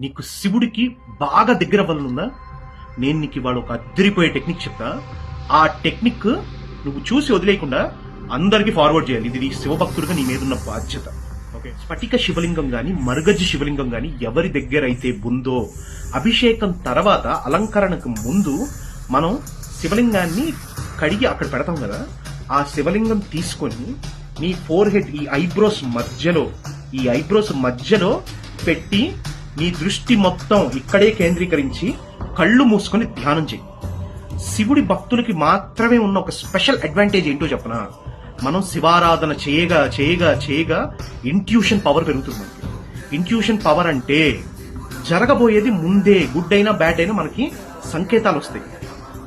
నీకు శివుడికి బాగా దగ్గర అవ్వాలనుందా? నేను నీకు ఇవాళ ఒక అద్దరిపోయే టెక్నిక్ చెప్తా. ఆ టెక్నిక్ నువ్వు చూసి వదిలేయకుండా అందరికి ఫార్వర్డ్ చేయాలి. ఇది నీ శివభక్తుడిగా నీ మీద ఉన్న బాధ్యత. ఓకే, స్ఫటిక శివలింగం గాని మరగజ్జి శివలింగం గాని ఎవరి దగ్గర అయితే ఉందో, అభిషేకం తర్వాత అలంకరణకు ముందు మనం శివలింగాన్ని కడిగి అక్కడ పెడతాం కదా, ఆ శివలింగం తీసుకొని నీ ఫోర్ హెడ్ ఈ ఐబ్రోస్ మధ్యలో పెట్టి నీ దృష్టి మొత్తం ఇక్కడే కేంద్రీకరించి కళ్ళు మూసుకొని ధ్యానం చేయి. శివుడి భక్తులకి మాత్రమే ఉన్న ఒక స్పెషల్ అడ్వాంటేజ్ ఏంటో చెప్పనా? మనం శివారాధన చేయగా చేయగా చేయగా ఇంట్యూషన్ పవర్ పెరుగుతుంది. మనకి ఇంట్యూషన్ పవర్ అంటే జరగబోయేది ముందే, గుడ్ అయినా బ్యాడ్ అయినా మనకి సంకేతాలు వస్తాయి.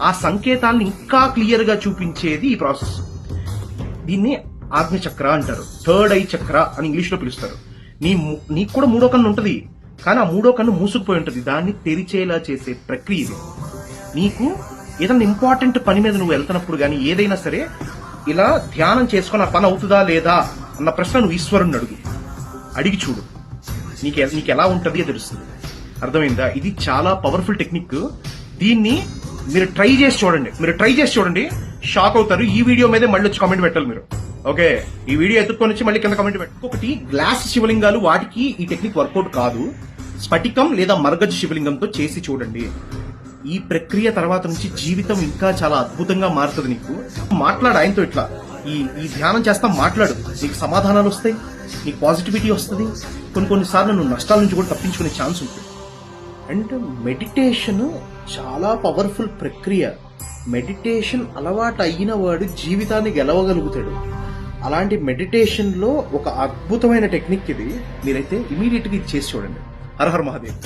ఆ సంకేతాలను ఇంకా క్లియర్ గా చూపించేది ఈ ప్రాసెస్. దీన్ని ఆజ్ఞ చక్ర అంటారు, థర్డ్ ఐ చక్ర అని ఇంగ్లీష్ లో పిలుస్తారు. నీకు కూడా మూడో కన్ను ఉంటది, కానీ ఆ మూడో కన్ను మూసుకుపోయి ఉంటది. దాన్ని తెరిచేలా చేసే ప్రక్రియ ఇది. నీకు ఏదైనా ఇంపార్టెంట్ పని మీద నువ్వు వెళ్తున్నప్పుడు కానీ ఏదైనా సరే ఇలా ధ్యానం చేసుకుని ఆ పని అవుతుందా లేదా అన్న ప్రశ్న నువ్వు ఈశ్వరుని అడిగి చూడు. నీకు ఎలా ఉంటది తెలుస్తుంది. అర్థమైందా? ఇది చాలా పవర్ఫుల్ టెక్నిక్. దీన్ని మీరు ట్రై చేసి చూడండి, షాక్ అవుతారు. ఈ వీడియో మీదే మళ్ళీ వచ్చి కామెంట్ పెట్టాలి మీరు. ఓకే, ఈ వీడియో ఎత్తుకొని వచ్చి మళ్ళీ కింద కామెంట్ పెట్టాలి. ఒకటి, గ్లాస్ శివలింగాలు వాటికి ఈ టెక్నిక్ వర్కౌట్ కాదు. స్ఫటికం లేదా మరగజ్ శివలింగంతో చేసి చూడండి. ఈ ప్రక్రియ తర్వాత నుంచి జీవితం ఇంకా చాలా అద్భుతంగా మారుతుంది. నీకు మాట్లాడు ఆయనతో, ఇట్లా ఈ ధ్యానం చేస్తాం, మాట్లాడు. నీకు సమాధానాలు వస్తాయి, నీకు పాజిటివిటీ వస్తుంది. కొన్నిసార్లు నువ్వు నష్టాల నుంచి కూడా తప్పించుకునే ఛాన్స్ ఉంటుంది. అండ్ మెడిటేషన్ చాలా పవర్ఫుల్ ప్రక్రియ. మెడిటేషన్ అలవాటు అయిన వాడు జీవితాన్ని గెలవగలుగుతాడు. అలాంటి మెడిటేషన్ లో ఒక అద్భుతమైన టెక్నిక్ ఇది. మీరైతే ఇమీడియట్ గా ఇది చేసి చూడండి. హర హర మహాదేవ్.